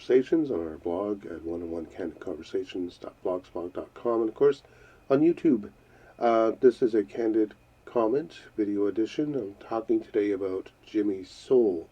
conversations on our blog at 101candidconversations.blogspot.com, and of course on YouTube. This is a Candid comment video edition. I'm talking today about Jimmy Soul.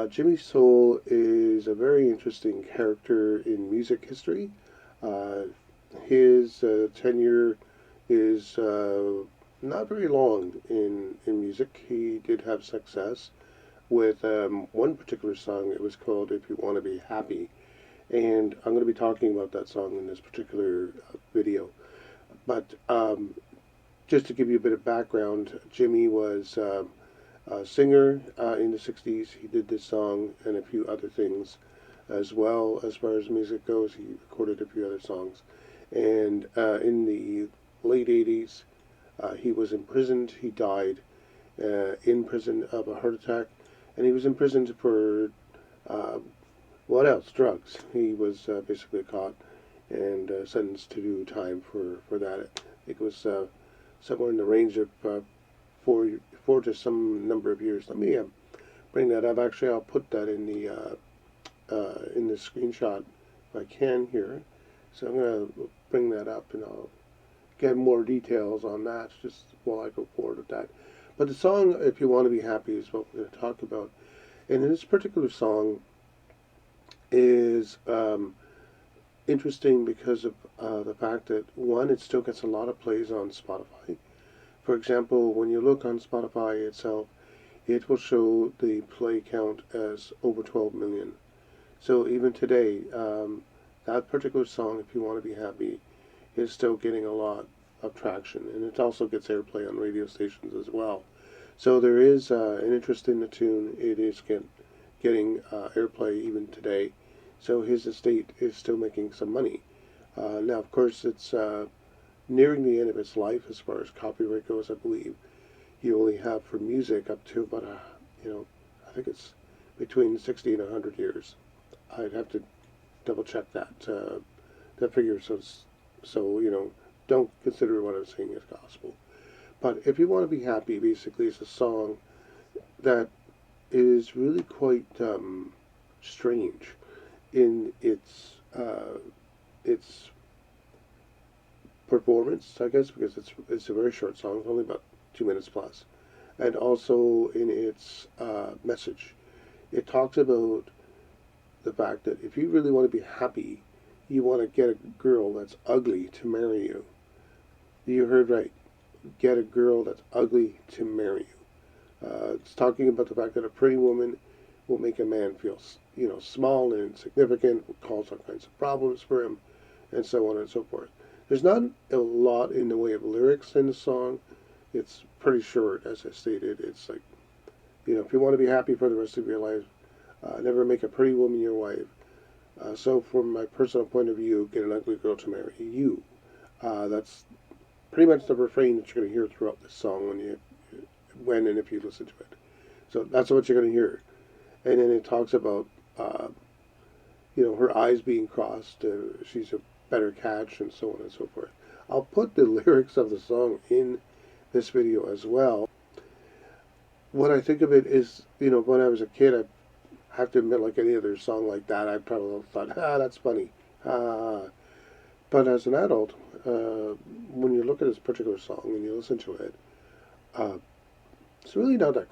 Jimmy Soul is a very interesting character in music history. His tenure is not very long in music. He did have success with one particular song. It was called If You Want to Be Happy. And I'm going to be talking about that song in this particular video. But just to give you a bit of background, Jimmy was a singer in the 60s. He did this song and a few other things as well. As far as music goes, he recorded a few other songs. And in the late 80s, he was imprisoned. He died in prison of a heart attack. And he was imprisoned for, what else? Drugs. He was basically caught and sentenced to do time for that. I think it was somewhere in the range of four to some number of years. Let me bring that up. Actually, I'll put that in the screenshot if I can here. So I'm going to bring that up and I'll get more details on that just while I go forward with that. But the song, If You Want to Be Happy, is what we're going to talk about. And this particular song is interesting because of the fact that, one, it still gets a lot of plays on Spotify. For example, when you look on Spotify itself, it will show the play count as over 12 million. So even today, that particular song, If You Want to Be Happy, is still getting a lot of traction, and it also gets airplay on radio stations as well. So there is an interest in the tune. It is getting airplay even today. So his estate is still making some money. Now, of course, it's nearing the end of its life as far as copyright goes. I believe you only have for music up to about I think it's between 60 and 100 years. I'd have to double check that figure. So don't consider what I'm saying as gospel. But If You Want to Be Happy basically is a song that is really quite strange in its performance, I guess, because it's a very short song. It's only about 2 minutes plus, and also in its message. It talks about the fact that if you really want to be happy, you want to get a girl that's ugly to marry you. You heard right. Get a girl that's ugly to marry you. It's talking about the fact that a pretty woman will make a man feel, small and insignificant, will cause all kinds of problems for him, and so on and so forth. There's not a lot in the way of lyrics in the song. It's pretty short, as I stated. It's like, if you want to be happy for the rest of your life, never make a pretty woman your wife. So from my personal point of view, get an ugly girl to marry you. That's pretty much the refrain that you're going to hear throughout this song when and if you listen to it. So that's what you're going to hear. And then it talks about, her eyes being crossed. She's a better catch, and so on and so forth. I'll put the lyrics of the song in this video as well. What I think of it is, when I was a kid, I have to admit, like any other song like that, I probably thought, that's funny. But as an adult, when you look at this particular song and you listen to it, it's really not that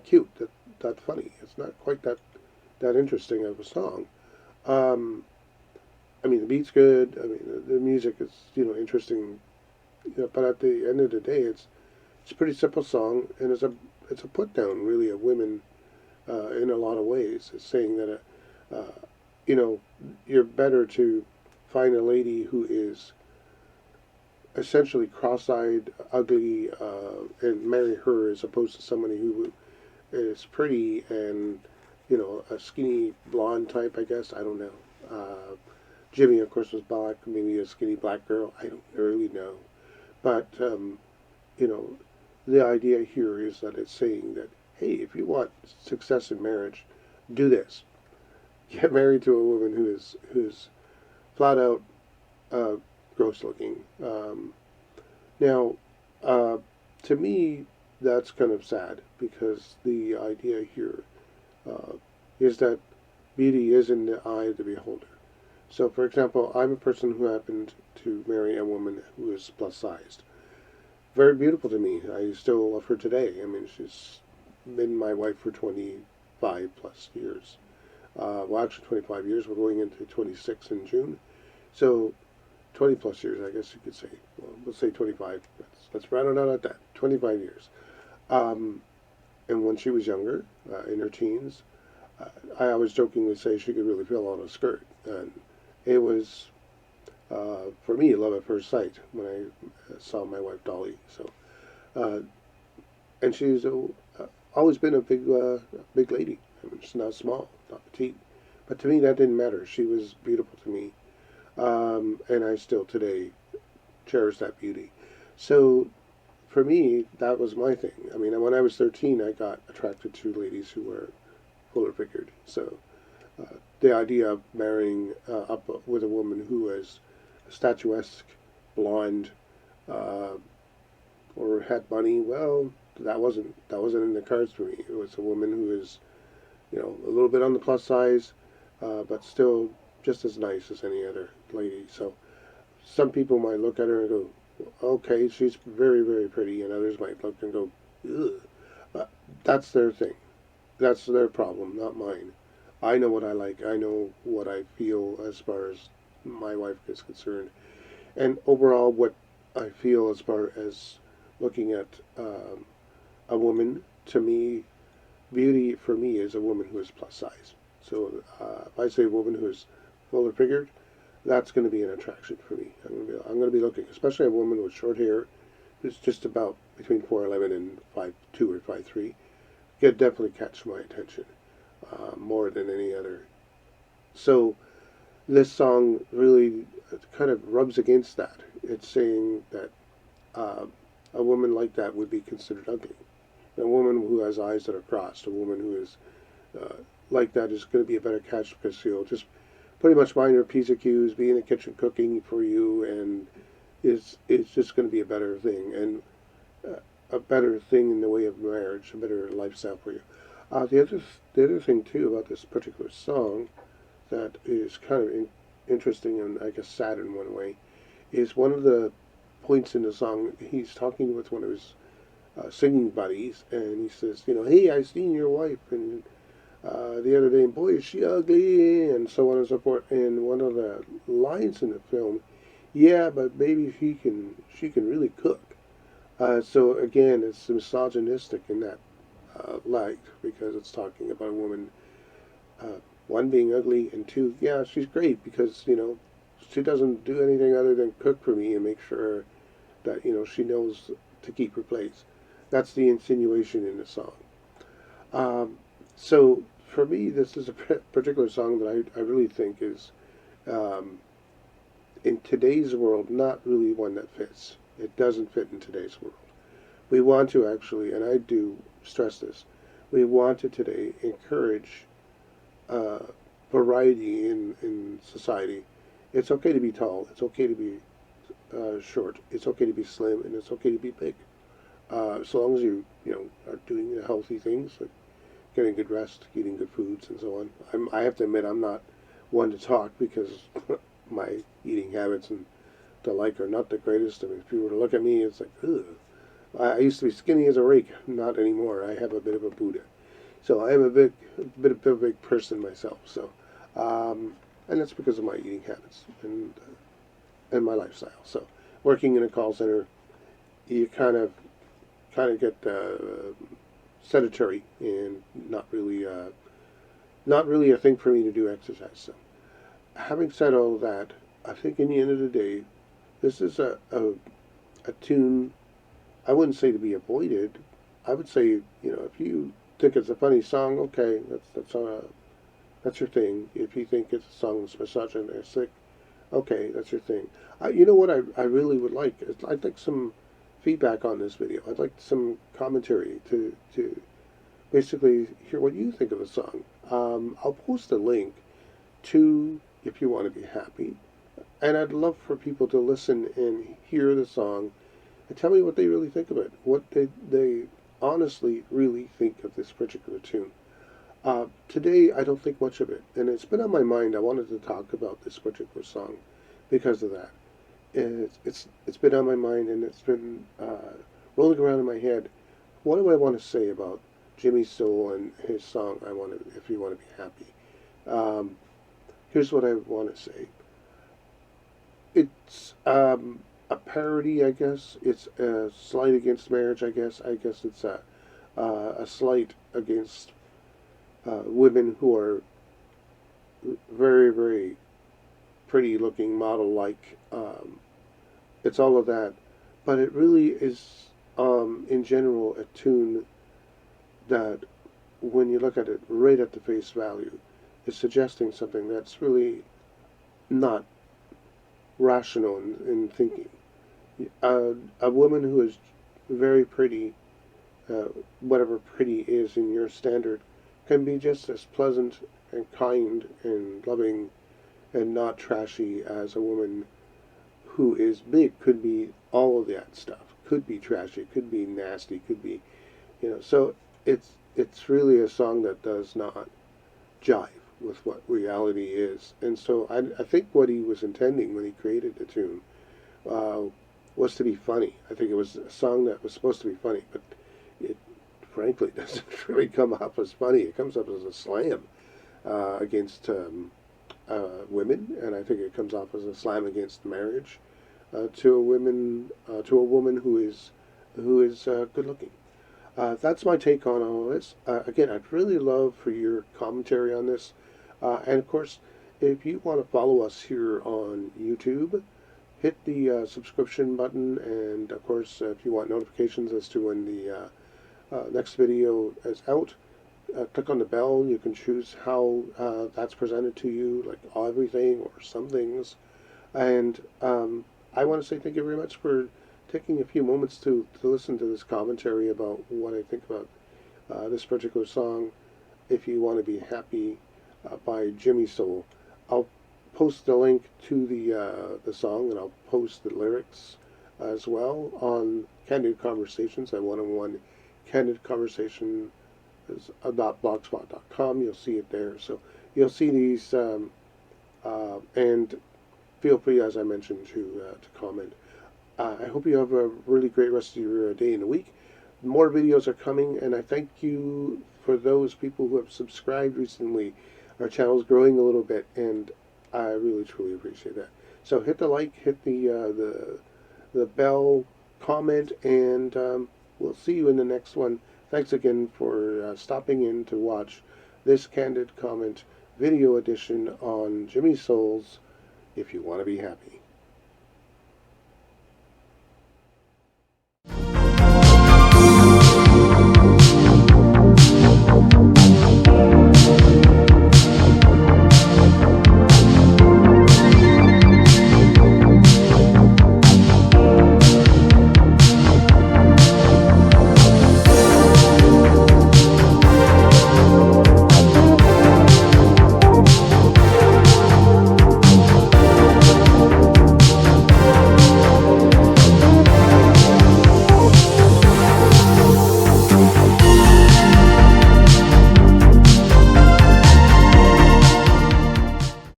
cute, that funny. It's not quite that interesting of a song. The beat's good. The music is interesting. But at the end of the day, it's a pretty simple song, and it's a put down really of women in a lot of ways. It's saying that you're better to find a lady who is essentially cross-eyed, ugly, and marry her as opposed to somebody who is pretty and a skinny blonde type. I guess I don't know. Jimmy, of course, was black. Maybe a skinny black girl. I don't really know. But the idea here is that it's saying that, hey, if you want success in marriage, do this. Get married to a woman who's flat out gross looking. Now, to me, that's kind of sad, because the idea here is that Beauty is in the eye of the beholder. So, for example, I'm a person who happened to marry a woman who is plus sized. Very beautiful to me. I still love her today. I mean, she's been my wife for 25 plus years. Well, actually, 25 years. We're going into 26 in June. So, 20 plus years, I guess you could say. Well, let's say 25. Let's round it out at that. 25 years. Um, and when she was younger, in her teens, I always jokingly say she could really fill out a skirt. And it was, for me, love at first sight when I saw my wife Dolly. So, uh, and she's always been a big lady. I mean, she's not small, not petite. But to me, that didn't matter. She was beautiful to me. And I still today cherish that beauty. So for me, that was my thing. I mean, when I was 13, I got attracted to ladies who were fuller figured. So the idea of marrying up with a woman who was statuesque, blonde, uh, or had money, well, that wasn't in the cards for me. It was a woman who is, a little bit on the plus size, but still just as nice as any other lady. So some people might look at her and go, okay, she's very, very pretty, and others might look and go, ugh. That's their thing. That's their problem, not mine. I know what I like. I know what I feel as far as my wife is concerned. And overall, what I feel as far as looking at a woman, to me, beauty for me is a woman who is plus size. So if I say a woman who is fuller figured, that's going to be an attraction for me. I'm going to be looking, especially a woman with short hair who's just about between 4'11" and 5'2" or 5'3". Could definitely catch my attention more than any other. So this song really kind of rubs against that. It's saying that uh, a woman like that would be considered ugly. A woman who has eyes that are crossed, a woman who is uh, like that is going to be a better catch because she'll just pretty much mind her P's and Q's, be in the kitchen cooking for you, and it's just going to be a better thing, and a better thing in the way of marriage, a better lifestyle for you. The other thing too about this particular song that is kind of interesting and I guess sad in one way is one of the points in the song. He's talking with one of his singing buddies, and he says, hey, I seen your wife and the other day, and boy, is she ugly, and so on and so forth. And one of the lines in the film, yeah, but baby, she can really cook. So again, it's misogynistic in that light because it's talking about a woman, one being ugly, and two, yeah, she's great because she doesn't do anything other than cook for me and make sure that she knows to keep her place. That's the insinuation in the song. So for me, this is a particular song that I really think is, um, in today's world, not really one that fits. It doesn't fit in today's world. We want to actually, and I do stress this, we want to today encourage uh, variety in society. It's okay to be tall. It's okay to be short. It's okay to be slim, and it's okay to be big. So long as you are doing the healthy things like getting good rest, eating good foods, and so on. I have to admit I'm not one to talk because my eating habits and the like are not the greatest. I mean, if you were to look at me, it's like, ugh. I used to be skinny as a rake, not anymore. I have a bit of a Buddha, so I am a bit of a big person myself. So, and that's because of my eating habits and my lifestyle. So, working in a call center, you kind of get sedentary and not really a thing for me to do exercise. So, having said all that, I think in the end of the day, this is a tune. I wouldn't say to be avoided. I would say, if you think it's a funny song, okay, that's your thing. If you think it's a song that's misogynistic, okay, that's your thing. You know what I really would like? I'd like some feedback on this video. I'd like some commentary to basically hear what you think of the song. I'll post a link to If You Want to Be Happy, and I'd love for people to listen and hear the song and tell me what they really think of it, what they honestly really think of this particular tune. Today, I don't think much of it, and it's been on my mind. I wanted to talk about this particular song because of that. It's been on my mind, and it's been rolling around in my head. What do I want to say about Jimmy Soul and his song? I want to, if you want to be happy. Um, Here's what I want to say. It's a parody, I guess. It's a slight against marriage, I guess. I guess it's a slight against women who are very, very pretty looking, model like. It's all of that. But it really is, in general, a tune that, when you look at it right at the face value, is suggesting something that's really not rational in thinking. A woman who is very pretty, uh, whatever pretty is in your standard, can be just as pleasant and kind and loving and not trashy as a woman who is big. Could be all of that stuff. Could be trashy. Could be nasty. Could be, So it's really a song that does not jive with what reality is. And so I think what he was intending when he created the tune uh, was to be funny. I think it was a song that was supposed to be funny, but it frankly doesn't really come off as funny. It comes off as a slam against women, and I think it comes off as a slam against marriage to a woman who is good looking. That's my take on all of this. Again, I'd really love for your commentary on this. And of course, if you want to follow us here on YouTube, hit the subscription button. And of course, if you want notifications as to when the next video is out, click on the bell. You can choose how that's presented to you, like everything or some things. And I want to say thank you very much for taking a few moments to listen to this commentary about what I think about this particular song, If You Want to Be Happy, by Jimmy Soul. I'll post the link to the song, and I'll post the lyrics as well on Candid Conversations at one-on-one Candid Conversation .blogspot.com. You'll see it there. So you'll see these, and feel free, as I mentioned, to comment. I hope you have a really great rest of your day and week. More videos are coming, and I thank you for those people who have subscribed recently. Our channel's growing a little bit, and I really truly appreciate that. So hit the like, hit the bell, comment, and we'll see you in the next one. Thanks again for stopping in to watch this Candid Comment video edition on Jimmy Soul's If You Want to Be Happy.